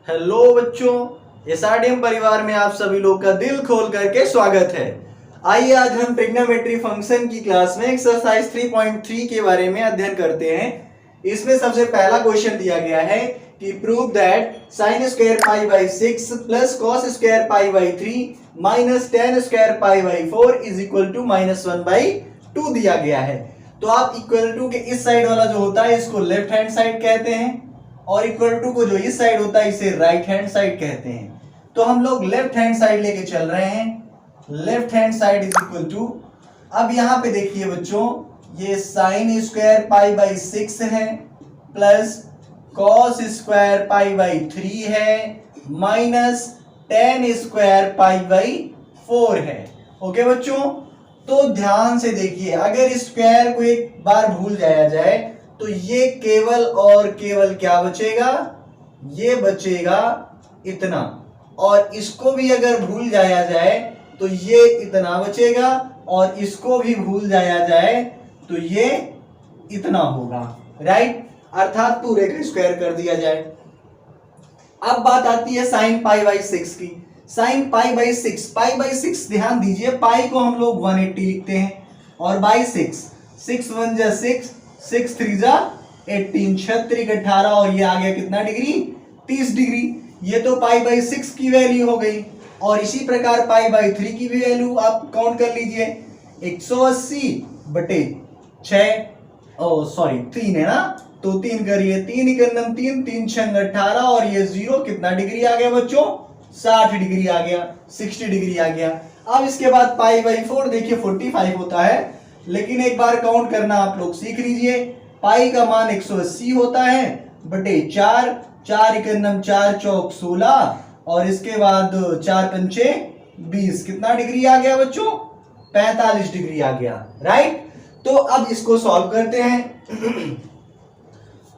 Hello बच्चों, एसआरडीएम परिवार में आप सभी लोग का दिल खोल करके स्वागत है। आइए आज हम ट्रिग्नोमेट्री फंक्शन की क्लास में एक्सरसाइज 3.3 के बारे में अध्ययन करते हैं। इसमें सबसे पहला क्वेश्चन दिया गया है कि prove that sin square pi by 6 plus cos square pi by 3 minus tan square pi by 4 is equal to -1/2 दिया गया है। तो आप इक्वल टू के इस साइड वाला जो होता है इसको लेफ्ट हैंड साइड कहते हैं और इक्वल टू को जो इस साइड होता है इसे राइट हैंड साइड कहते हैं। तो हम लोग लेफ्ट हैंड साइड लेके चल रहे हैं। Left hand side is equal to, अब यहां पे देखिए बच्चों, ये साइन स्क्वायर पाई बाई 6 है plus cos square pi by 3 है minus ten square pi by 4 है। ओके बच्चों, तो ध्यान से देखिए, अगर स्क्वायर को एक बार भूल जाया जाए तो ये केवल और केवल क्या बचेगा, ये बचेगा इतना, और इसको भी अगर भूल जाया जाए तो ये इतना बचेगा और इसको भी भूल जाया जाए तो ये इतना होगा, राइट। अर्थात पूरे का स्क्वायर कर दिया जाए। अब बात आती है साइन पाई बाई 6 की। साइन पाई बाई 6 ध्यान दीजिए, पाई को हम लोग 180 लिखते हैं और बाई 6 1 जा 6 6 3 जा 18 36 18 और ये आ गया कितना डिग्री, 30 डिग्री। ये तो पाई बाई 6 की वैल्यू हो गई। और इसी प्रकार पाई बाई 3 की भी वैल्यू आप काउंट कर लीजिए, 180 बटे 3 है ना, तो 3 करिए, 3 एकम 3 3 6 18 और ये 0 कितना डिग्री आ गया बच्चों, 60 डिग्री आ गया, 60 डिग्री आ गया। अब इसके बाद पाई बाई 4 देखिए 45 होता है, लेकिन एक बार काउंट करना आप लोग सीख लीजिए। पाई का मान 180 होता है बटे 4 4 एकम 4 चौक 16 और इसके बाद 4 पंचे 20, कितना डिग्री आ गया बच्चों, 45 डिग्री आ गया, राइट। तो अब इसको सॉल्व करते हैं।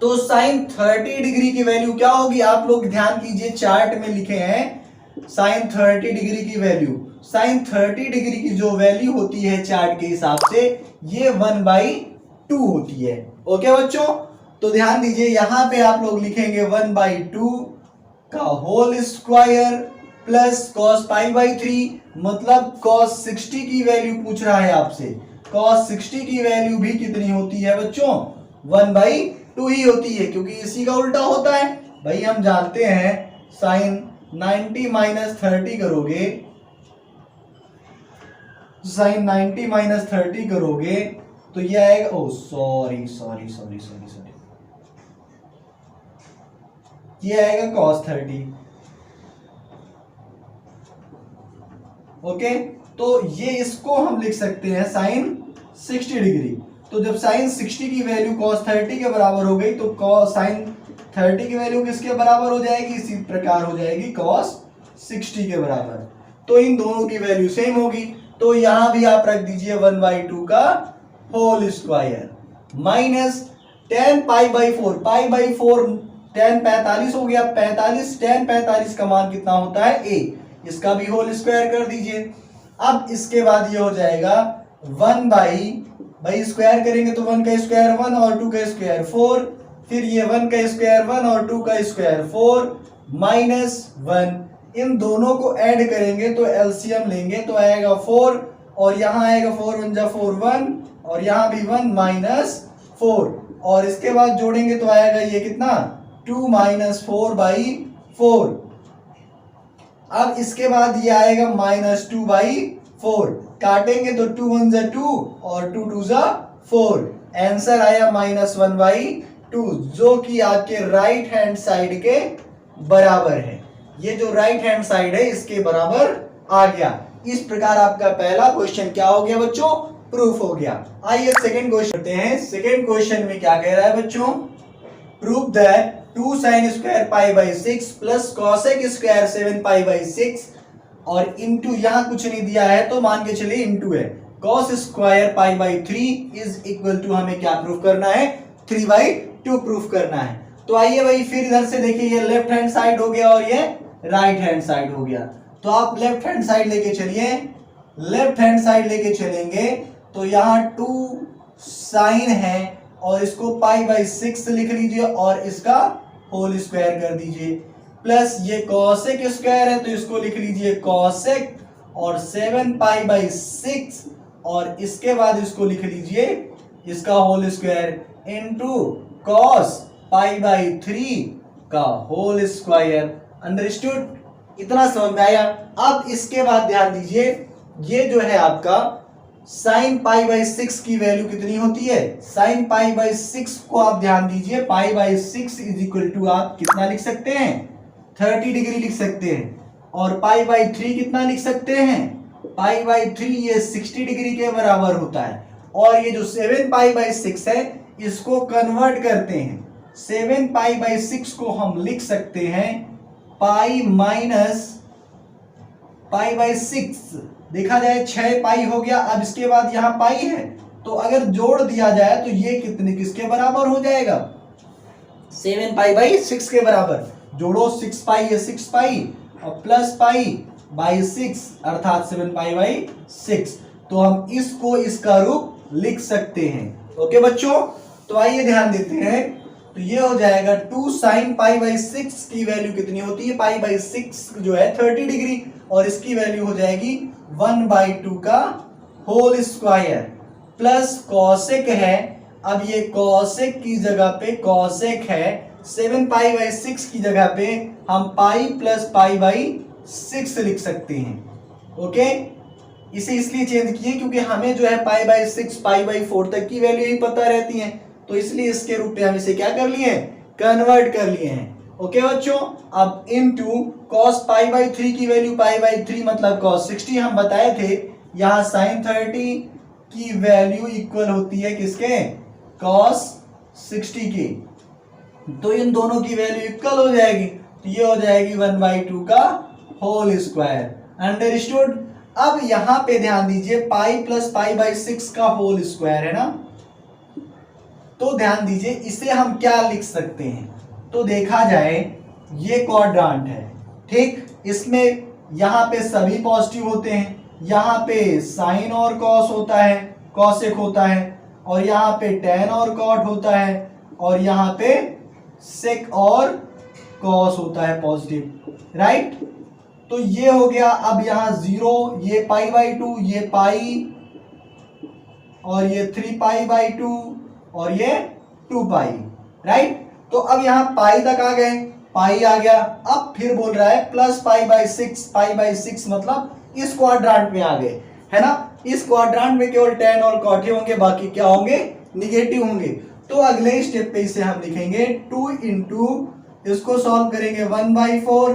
तो साइन 30 डिग्री की वैल्यू क्या होगी, आप लोग ध्यान कीजिए, चार्ट में लिखे हैं साइन 30 डिग्री की वैल्यू। साइन 30 डिग्री की जो वैल्यू होती है चार्ट के हिसाब से ये 1/2 होती है। ओके बच्चों, तो ध्यान दीजिए, यहां पे आप लोग लिखेंगे 1/2 का whole square plus cos pi by 3, मतलब कॉस 60 की वैल्यू पूछ रहा है आपसे। कॉस 60 की वैल्यू भी कितनी होती है बच्चों, 1/2 ही होती है, क्योंकि इसी का उल्टा होता है भाई। हम जानते हैं साइन 90 माइनस 30 करोगे, साइन 90 माइनस 30 करोगे तो ये आएगा, ओ सॉरी, ये आएगा cos 30। ओके, तो ये इसको हम लिख सकते हैं साइन 60 डिग्री। तो जब साइन 60 की वैल्यू cos 30 के बराबर हो गई तो cos साइन 30 की वैल्यू किसके बराबर हो जाएगी, इसी प्रकार हो जाएगी cos 60 के बराबर। तो इन दोनों की वैल्यू सेम होगी, तो यहां भी आप रख दीजिए 1/2 का whole square minus tan pi by 4, pi by 4 tan 45 हो गया, 45 tan 45 का मान कितना होता है a, इसका भी होल स्क्वायर कर दीजिए। अब इसके बाद ये हो जाएगा 1/, स्क्वायर करेंगे तो 1 का स्क्वायर 1 और 2 का स्क्वायर 4, फिर ये 1 का स्क्वायर 1 और 2 का स्क्वायर 4 माइनस 1, इन दोनों को ऐड करेंगे तो एलसीएम लेंगे तो आएगा 4 और यहाँ आएगा 4 1 जा 4 1 और यहाँ भी 1 माइनस 4 और इसके बाद जोड़ेंगे तो आएगा ये कितना, 2 माइनस 4/4। अब इसके बाद ये आएगा -2/4, काटेंगे तो 2 1 जा 2 और 2 2 जा 4, आंसर आया -1/2, जो कि आपके राइट हैंड साइड के बराबर है। ये जो राइट हैंड साइड है इसके बराबर आ गया। इस प्रकार आपका पहला क्वेश्चन क्या हो गया बच्चों, प्रूफ हो गया। आइए सेकंड क्वेश्चन करते हैं। सेकंड क्वेश्चन में क्या कह रहा है बच्चों, prove that 2 sin square pi by 6 plus cosec square 7 pi by 6 और इंटू, यहां कुछ नहीं दिया है तो मान के चलिए इंटू है, cos square pi by 3 is equal to, हमें क्या प्रूफ करना है, 3/2 प्रूफ करना है। तो आइए भाई फिर इधर से देखिए, ये लेफ्ट हैंड साइड हो गया और ये राइट हैंड साइड हो गया। तो आप लेफ्ट हैंड साइड लेके चलिए, लेफ्ट हैंड साइड लेके चलेंगे तो यहाँ 2 साइन है और इसको पाई बाई 6 लिख लीजिए और इसका होल स्क्वायर कर दीजिए, प्लस ये कॉसेक स्क्वायर है तो इसको लिख लीजिए कॉसेक और 7π/6 और इसके बाद इसको लिख लीजिए इसका होल स्क्वायर इनटू कॉस π/3 का होल स्क्वायर। अंडरस्टूड? इतना समझ में आया? अब इसके बाद ध्यान दीजिए ये जो है आपका sin π/6 की वैल्यू कितनी होती है? sin π/6 को आप ध्यान दीजिए π/6 इज इक्वल टू आप कितना लिख सकते हैं? 30 डिग्री लिख सकते हैं। और π/3 कितना लिख सकते हैं? π/3 ये 60 डिग्री के बराबर होता है। और ये जो 7π/6 है इसको कन्वर्ट करते हैं। 7π/6 को हम लिख सकते हैं पाई माइनस π/6। देखा जाए 6 पाई हो गया। अब इसके बाद यहां पाई है तो अगर जोड़ दिया जाए तो ये कितने किसके बराबर हो जाएगा? 7π/6 के बराबर। जोड़ो 6 पाई है 6 पाई और प्लस π/6 अर्थात 7π/6। तो हम इसको इसका रूप लिख सकते हैं। ओके बच्चों, तो आइए ध्यान देते हैं। तो ये हो जाएगा 2 sin π/6 की वैल्यू कितनी होती है? π/6 जो है 30 डिग्री और इसकी वैल्यू हो जाएगी 1/2 का होल स्क्वायर प्लस कॉसेक है। अब ये कॉसेक की जगह पे कॉसेक है, 7π/6 की जगह पे हम पाई प्लस π/6 लिख सकते हैं। ओके, इसे इसलिए चेंज किए क्योंकि हमें जो है π/6 π/4 तक की वैल्यू ही पता रहती है, तो इसलिए इसके रूप में हम इसे क्या कर लिए? कन्वर्ट कर लिए हैं। ओके बच्चों, अब इनटू cos π/3 की वैल्यू π/3 मतलब cos 60 हम बताए थे। यहाँ sin 30 की वैल्यू इक्वल होती है किसके? cos 60 के। तो इन दोनों की वैल्यू इक्वल हो जाएगी तो ये हो जाएगी 1/2 का होल स्क्वायर। अंडरस्टूड? अब यहां पे ध्यान दीजिए पाई प्लस π/6 का होल स्क्वायर है ना, तो ध्यान दीजिए इसे हम क्या लिख सकते हैं? तो देखा जाए ये क्वाड्रांट है, ठीक? इसमें यहाँ पे सभी पॉजिटिव होते हैं, यहाँ पे साइन और कॉस होता है, कॉसेक होता है, और यहाँ पे टेन और कॉट होता है, और यहाँ पे सेक और कॉस होता है पॉजिटिव, राइट? तो ये हो गया। अब यहाँ 0, ये π/2, ये पाई और ये 3π/2 और ये 2π, राइट? तो अब यहाँ पाई तक आ गए, पाई आ गया। अब फिर बोल रहा है प्लस π/6 मतलब इस क्वाड्रांट में आ गए, है ना? इस क्वाड्रांट में केवल टेन और कॉटे होंगे, बाकी क्या होंगे? निगेटिव होंगे। तो अगले स्टेप पे इसे हम लिखेंगे 2 इंटू, इसको सॉल्व करेंगे 1/4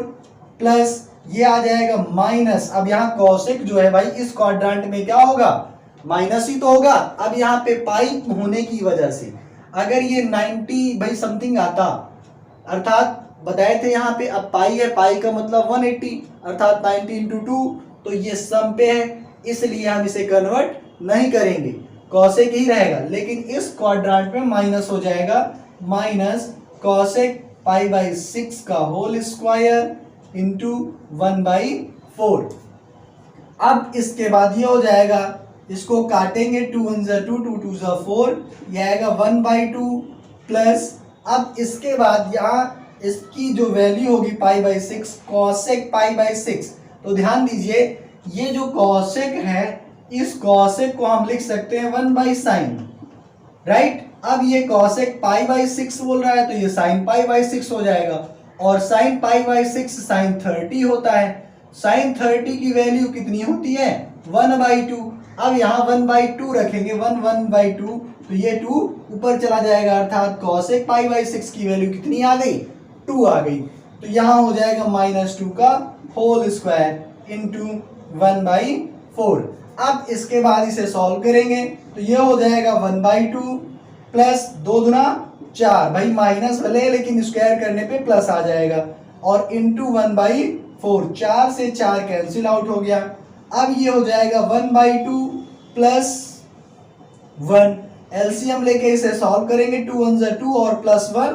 प्लस ये आ जाएगा माइनस। अब यहाँ कॉसेक जो है भाई इस क्वाड्रांट में क्या होगा? माइनस ही तो होगा। अब यहाँ पे पाई होने की वजह से अगर ये 90 भाई समथिंग आता, अर्थात बताए थे यहाँ पे, अब पाई है, पाई का मतलब 180 अर्थात 90 इंटू 2, तो ये सम पे है, इसलिए हम इसे कन्वर्ट नहीं करेंगे, कॉसेक ही रहेगा। लेकिन इस क्वाड्रांट में माइनस हो जाएगा, माइनस कॉसेक π/6 का होल स्क्वायर इंटू 1/4। अब इसके बाद ये हो जाएगा, इसको काटेंगे 2 1 2 2 2 4, ये आएगा 1/2 प्लस। अब इसके बाद यहाँ इसकी जो वैल्यू होगी π/6 कॉसेक π/6, तो ध्यान दीजिए ये जो कॉसेक है इस कॉसेक को हम लिख सकते हैं 1/sin, राइट? अब ये कॉसेक π/6 बोल रहा है तो ये sin π/6 हो जाएगा, और sin π/6 sin 30 होता है। sin 30 की वैल्यू कितनी होती है? 1/2। अब यहाँ 1/2 रखेंगे, 1/2, तो ये 2 ऊपर चला जाएगा, अर्थात cosec π/6 की वैल्यू कितनी आ गई? 2 आ गई। तो यहाँ हो जाएगा -2 का होल स्क्वायर इंटू 1/4। अब इसके बाद इसे सॉल्व करेंगे तो ये हो जाएगा 1/2 प्लस 2 दूना 4, भाई माइनस भले लेकिन स्क्वायर करने पे प्लस आ जाएगा, और इंटू 1/4, 4 से 4 कैंसिल आउट हो गया। अब ये हो जाएगा 1/2 प्लस 1, एलसीएम लेके इसे सॉल्व करेंगे, 2 1 2 और प्लस 1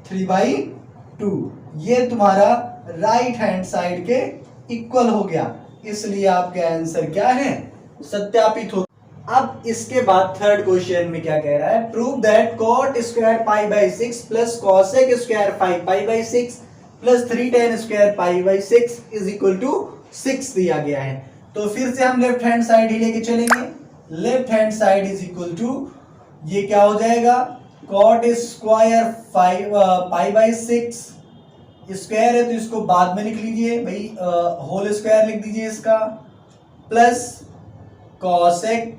3/2। ये तुम्हारा राइट हैंड साइड के इक्वल हो गया, इसलिए आपका आंसर क्या है? सत्यापित हो। अब इसके बाद थर्ड क्वेश्चन में क्या कह रहा है? Prove that cot square π/6 plus cosec square 5π/6 plus 3 tan square pi by 6 is equal to 6 दिया गया है। तो फिर से हम लेफ्ट हैंड साइड ही लेके चलेंगे। Left hand side is equal to, ये क्या हो जाएगा, cot square pi by 6 square है तो इसको बाद में लिख लीजिए भाई, होल स्क्वायर लिख दीजिए इसका, प्लस कॉसेक।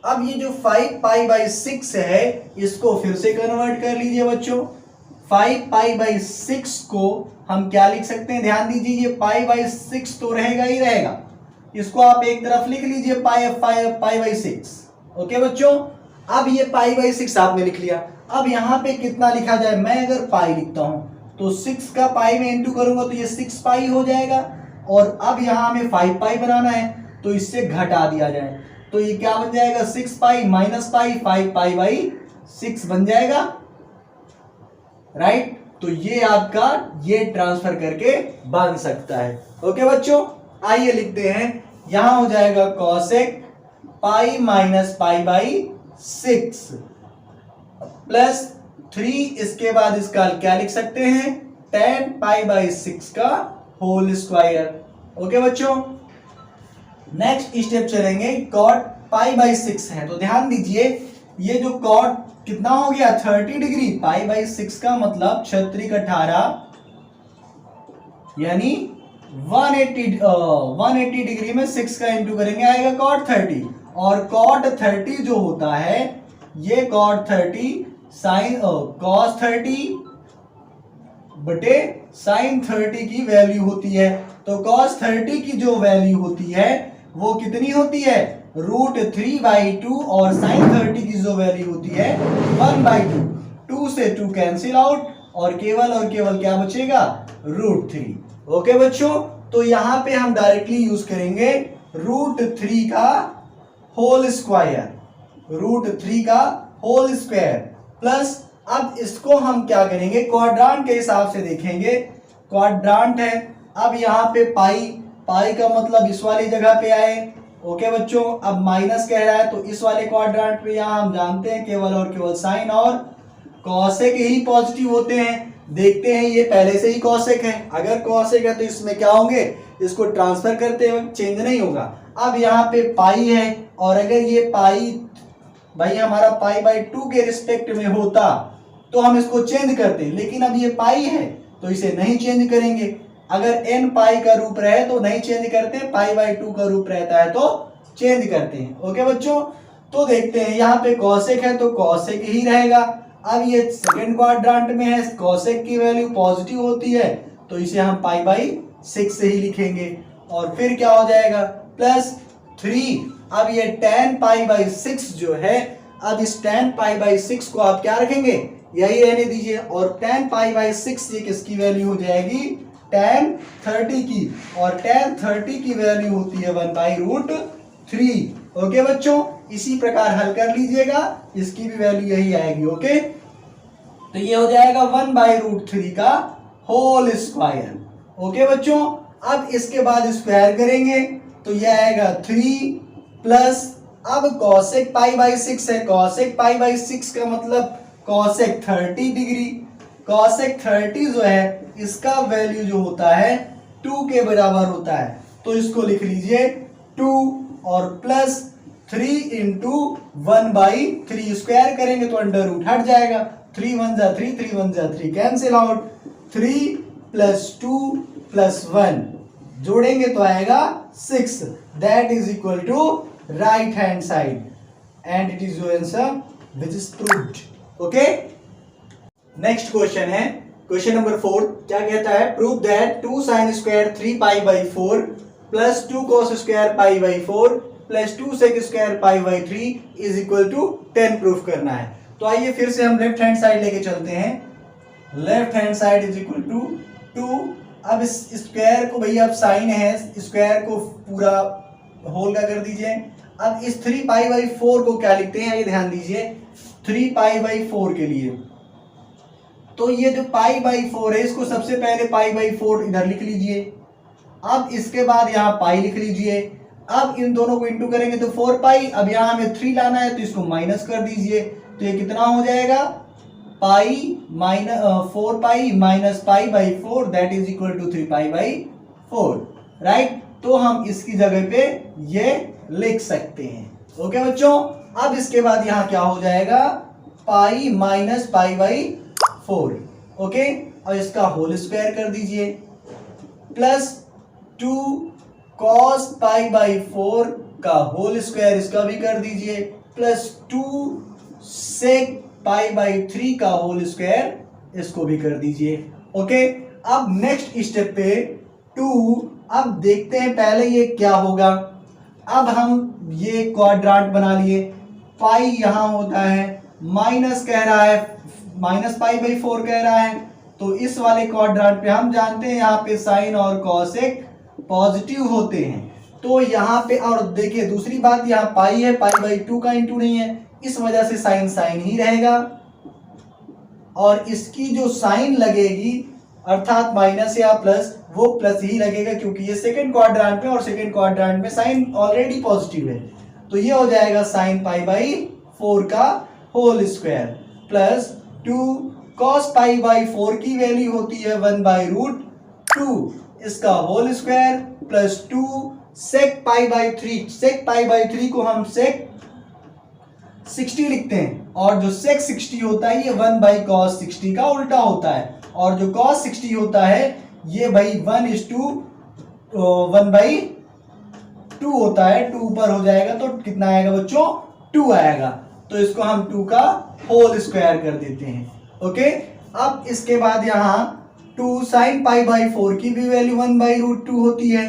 अब ये जो 5 पाई बाई 6 है इसको फिर से कन्वर्ट कर लीजिए बच्चों। 5 पाई बाई 6 को हम क्या लिख सकते हैं, ध्यान दीजिए, ये पाई बाई 6 तो रहेगा ही रहेगा, इसको आप एक तरफ लिख लीजिए पाई बाई 6। ओके बच्चों, अब ये पाई बाई 6 आपने लिख लिया। अब यहाँ पे कितना लिखा जाए, मैं अगर पाई लिखता हूं तो 6 का पाई में इंटू करूंगा तो ये 6 पाई हो जाएगा, और अब यहाँ हमें 5 पाई बनाना है तो इससे घटा दिया जाए, तो ये क्या बन जाएगा, 6 पाई माइनस पाई 5 पाई बाई 6 बन जाएगा, राइट। तो ये आपका ये ट्रांसफर करके बन सकता है। ओके बच्चों, आइए लिखते हैं, यहां हो जाएगा cosec pi minus pi by 6 plus 3, इसके बाद इसका क्या लिख सकते हैं, tan पाई बाई 6 का होल स्क्वायर। ओके बच्चों, नेक्स्ट स्टेप चलेंगे, कॉट पाई बाई 6 है तो ध्यान दीजिए, ये जो कॉट कितना हो गया 30 डिग्री, पाई बाई 6 का मतलब 6 18 यानी 180 डिग्री में 6 का इंटू करेंगे आएगा कॉट 30, और कॉट 30 जो होता है ये कॉट 30 साइन कॉस 30 बटे साइन 30 की वैल्यू होती है। तो कॉस 30 की जो वैल्यू होती है वो कितनी होती है, √3/2, और साइन 30 की जो वैल्यू होती है 1/2। 2 से 2 कैंसिल आउट और केवल क्या बचेगा, √3। ओके बच्चों, तो यहां पे हम डायरेक्टली यूज करेंगे √3 का होल स्क्वायर, √3 का होल स्क्वायर प्लस, अब इसको हम क्या करेंगे, क्वाड्रांट के हिसाब से देखेंगे, क्वाड्रांट है। अब यहाँ पे पाई का मतलब इस वाली जगह पे आए। ओके बच्चों, अब माइनस कह रहा है तो इस वाले क्वाड्रांट पे यहाँ हम जानते हैं केवल साइन और कॉसेक ही पॉजिटिव होते हैं। देखते हैं, ये पहले से ही कॉसेक है, अगर कॉसेक है तो इसमें क्या होंगे, इसको ट्रांसफर करते वक्त चेंज नहीं होगा। अब यहाँ पे पाई है, और अगर ये पाई भाई हमारा पाई बाई 2 के रिस्पेक्ट में होता तो हम इसको चेंज करते, लेकिन अब ये पाई है तो इसे नहीं चेंज करेंगे। अगर n पाई का रूप रहे तो नहीं चेंज करते, पाई बाई 2 का रूप रहता है तो चेंज करते हैं। ओके बच्चों, तो देखते हैं, यहाँ पे कॉसेक है तो कॉसेक ही रहेगा। अब ये सेकंड क्वाड्रांट में है, कॉसेक की वैल्यू पॉजिटिव होती है तो इसे हम पाई बाई 6 से ही लिखेंगे, और फिर क्या हो जाएगा प्लस 3। अब ये tan पाई बाई 6 जो है, अब इस tan पाई बाई 6 को आप क्या रखेंगे, यही रहने दीजिए, और tan पाई बाई 6 ये किसकी वैल्यू हो जाएगी, tan 30 की, और tan 30 की वैल्यू होती है 1/√3। ओके बच्चों, इसी प्रकार हल कर लीजिएगा, इसकी भी वैल्यू यही आएगी। ओके, तो ये हो जाएगा 1/√3 का होल स्क्वायर। ओके बच्चों, अब इसके बाद स्क्वायर करेंगे तो ये आएगा 3 प्लस, अब कॉसेक पाई बाई 6 है, कॉसेक पाई बाई 6 का मतलब कॉसेक 30 डिग्री, कॉसेक 30 जो है इसका वैल्यू जो होता है 2 के बराबर होता है, तो इसको लिख लीजिए 2 और प्लस 3 इंटू 1/3, स्क्वायर करेंगे तो अंडर रूट हट जाएगा, 3 1 जा 3, 3 1 जा 3 कैंसिल आउट, 3 प्लस 2 प्लस 1 जोड़ेंगे तो आएगा 6, that is equal to right hand side, and it is your answer which is proved. Okay, next question है क्वेश्चन नंबर 4। क्या कहता है, prove that 2 sine square 3 pi by 4 plus 2 cos square pi by 4 plus 2 sec square pi by 3 is equal to 10 proof करना है। तो आइए फिर से हम लेफ्ट हैंड साइड लेके चलते हैं, left hand side is equal to 2। अब इस स्क्वायर को भैया अब साइन है, स्क्वायर को पूरा होल का कर दीजिए। अब इस 3 पाई बाई 4 को क्या लिखते हैं, ये ध्यान दीजिए, 3 पाई बाई 4 के लिए, तो ये जो पाई बाई 4 है इसको सबसे पहले पाई बाई 4 इधर लिख लीजिए, अब इसके बाद यहाँ पाई लिख लीजिए, अब इन दोनों को इंटू करेंगे तो 4 पाई, अब यहाँ हमें 3 लाना है तो इसको माइनस कर दीजिए, तो ये कितना हो जाएगा, pi 4 pi minus pi by 4 that is equal to 3 pi by 4, right. तो हम इसकी जगह पे ये लिख सकते हैं। ओके बच्चों, अब इसके बाद यहाँ क्या हो जाएगा, पाई माइनस पाई बाई 4। ओके, और इसका होल स्क्वायर कर दीजिए, प्लस 2 कॉस पाई बाई 4 का होल स्क्वायर इसका भी कर दीजिए, प्लस 2 सेक पाई बाई 3 का होल स्क्वायर इसको भी कर दीजिए। ओके, अब नेक्स्ट स्टेप पे 2, अब देखते हैं पहले ये क्या होगा। अब हम ये क्वाड्रांट बना लिए, पाई यहां होता है, माइनस कह रहा है, माइनस पाई बाई 4 कह रहा है, तो इस वाले क्वाड्रांट पे हम जानते हैं यहाँ पे साइन और कॉसेक पॉजिटिव होते हैं, तो यहाँ पे, और देखिए दूसरी बात, यहाँ पाई है, पाई बाई 2 का इंटू नहीं है, इस वजह से साइन साइन ही रहेगा, और इसकी जो साइन लगेगी अर्थात माइनस या प्लस, वो प्लस ही लगेगा, क्योंकि ये सेकंड क्वाड्रांट में, और सेकंड क्वाड्रांट में साइन ऑलरेडी पॉजिटिव है, तो ये हो जाएगा साइन पाई बाई 4 का whole square, plus 2 cos pi by 4 की वैल्यू होती है 1 बाई रूट 2, इसका whole square, plus 2 sec pi by 3, sec pi by 3 को हम सेक 60 लिखते हैं, और जो सेक 60 होता है ये 1 बाई कॉस 60 का उल्टा होता है, और जो कॉस 60 होता है ये भाई 1 बाई 2 होता है, 2 ऊपर हो जाएगा तो कितना आएगा बच्चों, 2 आएगा, तो इसको हम 2 का होल स्क्वायर कर देते हैं। ओके, अब इसके बाद यहाँ 2 साइन पाई बाई 4 की भी वैल्यू 1 बाई रूट 2 होती है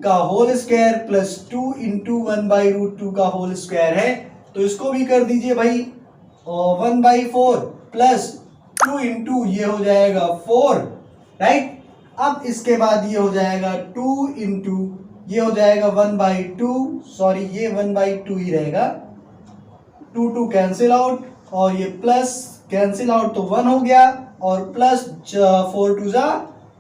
का whole square, plus 2 into 1 by root 2 का होल स्क्वायर है, तो इसको भी कर दीजिए भाई 1 बाई 4 प्लस 2 इंटू ये हो जाएगा 4, राइट। अब इसके बाद ये हो जाएगा 2 इंटू ये हो जाएगा 1 बाई 2, सॉरी ये 1 बाई 2 ही रहेगा, 2 कैंसिल आउट, और ये प्लस कैंसिल आउट तो 1 हो गया, और प्लस 4 2 जा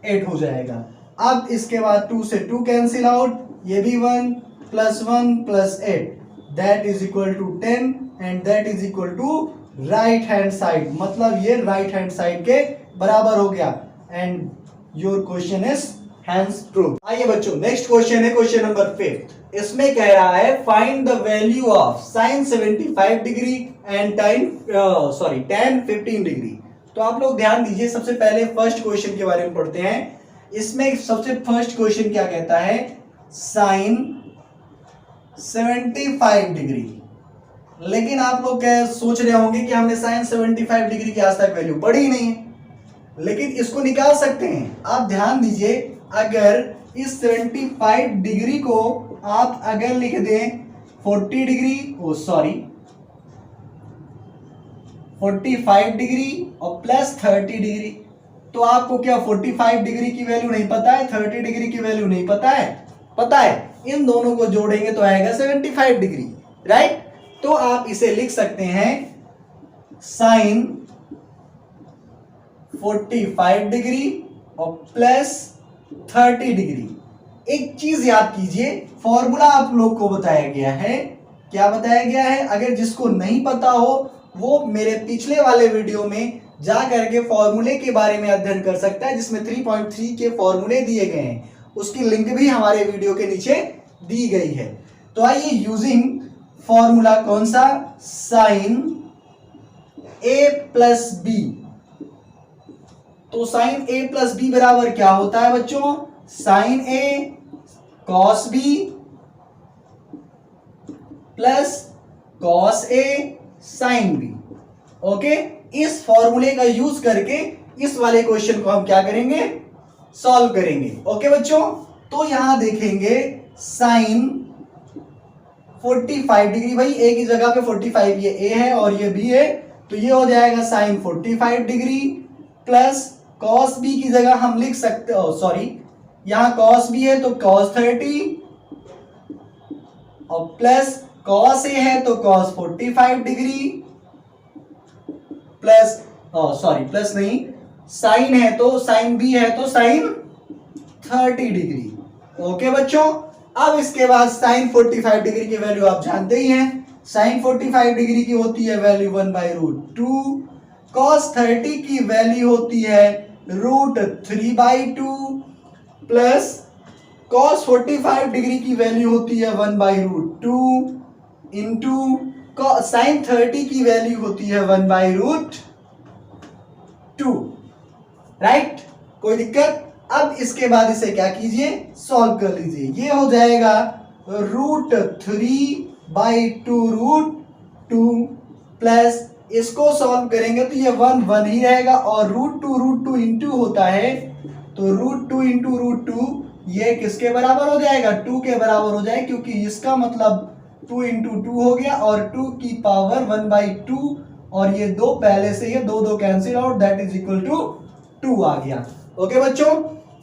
8 हो जाएगा। अब इसके बाद 2 से 2 कैंसिल आउट, ये भी 1 plus 1 plus 8 that is equal to 10, and that is equal to right hand side, मतलब ये राइट हैंड साइड के बराबर हो गया, and your question is hence prove. आइए बच्चों, नेक्स्ट क्वेश्चन है क्वेश्चन नंबर 5। इसमें कह रहा है find the value of sine 75 degree and tan 15 degree. तो आप लोग ध्यान दीजिए, सबसे पहले फर्स्ट क्वेश्चन के बारे में पढ़ते हैं। इसमें सबसे फर्स्ट क्वेश्चन क्या कहता है, साइन 75 डिग्री, लेकिन आप लोग क्या सोच रहे होंगे कि हमने साइन 75 डिग्री की आज तक वैल्यू पढ़ी ही नहीं है, लेकिन इसको निकाल सकते हैं। आप ध्यान दीजिए, अगर इस 75 डिग्री को आप अगर लिख दें 40 डिग्री, 45 डिग्री और प्लस 30 डिग्री, तो आपको क्या 45 डिग्री की वैल्यू नहीं पता है, 30 डिग्री की वैल्यू नहीं पता है, पता है, इन दोनों को जोड़ेंगे तो आएगा 75 डिग्री, राइट। तो आप इसे लिख सकते हैं साइन 45 डिग्री और प्लस 30 डिग्री। एक चीज याद कीजिए, फॉर्मूला आप लोग को बताया गया है, क्या बताया गया है, अगर जिसको नहीं पता हो वो मेरे पिछले वाले वीडियो में जा करके फॉर्मूले के बारे में अध्ययन कर सकता है, जिसमें 3.3 के फॉर्मूले दिए गए हैं, उसकी लिंक भी हमारे वीडियो के नीचे दी गई है। तो आइए यूजिंग फॉर्मूला कौन सा, साइन a प्लस बी, तो साइन a प्लस बी बराबर क्या होता है बच्चों, sine a cos b plus cos a sine b। Okay, इस फॉर्मूले का यूज करके इस वाले क्वेश्चन को हम क्या करेंगे, सॉल्व करेंगे। ओके बच्चों, तो यहां देखेंगे साइन 45 डिग्री, भाई a की जगह पे 45, ये a है और ये b है, तो ये हो जाएगा sine 45 degree plus cos b की जगह हम लिख सकते हो, सॉरी यहां कॉस b है तो कॉस 30 और प्लस कॉस a है तो कॉस 45 डिग्री प्लस प्लस नहीं, साइन है तो साइन b है तो साइन 30 डिग्री। ओके बच्चों, अब इसके बाद साइन 45 डिग्री की वैल्यू आप जानते ही हैं, साइन 45 डिग्री की होती है वैल्यू 1 बाई रूट 2, cos 30 की वैल्यू होती है √3/2 प्लस cos 45 डिग्री की वैल्यू होती है 1/√2 इंटू sin 30 की वैल्यू होती है 1/√2। राइट, कोई दिक्कत? अब इसके बाद इसे क्या कीजिए, सॉल्व कर लीजिए। ये हो जाएगा √3/2√2 प्लस इसको सॉल्व करेंगे तो ये 1 ही रहेगा और √2 इंटू होता है तो √2 इंटू √2 ये किसके बराबर हो जाएगा, 2 के बराबर हो जाएगा, क्योंकि इसका मतलब 2 इंटू 2 हो गया और 2 की पावर 1/2 और ये दो पहले से ये दो cancel out, that is equal to 2 आ गया। ओके बच्चों,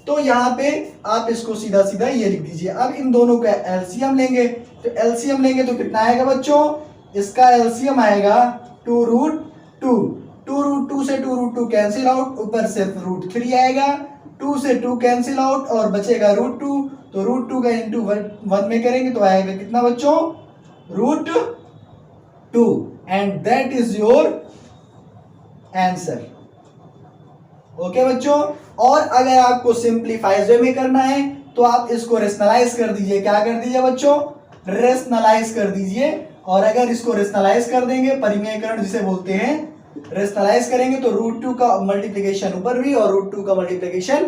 तो यहाँ पे आप इसको सीधा सीधा ये लिख दीजिए। अब इन दोनों का एलसीएम लेंगे, तो एलसीएम लेंगे तो कितना आएगा बच्चों, इसका एलसीएम आएगा 2√2 से 2√2 कैंसिल आउट, ऊपर सिर्फ √3 आएगा, 2 से 2 कैंसिल आउट और बचेगा √2, तो √2 का इंटू 1 में करेंगे तो आएगा कितना बच्चों, √2 and that is your answer. Okay बच्चों, और अगर आपको सिंप्लीफाइड वे में करना है तो आप इसको रेशनलाइज कर दीजिए। क्या कर दीजिए बच्चों, रेशनलाइज कर दीजिए। और अगर इसको रेशनलाइज कर देंगे, परिमेयकरण जिसे बोलते हैं, रेशनलाइज करेंगे तो √2 का मल्टीप्लिकेशन ऊपर भी और √2 का मल्टीप्लिकेशन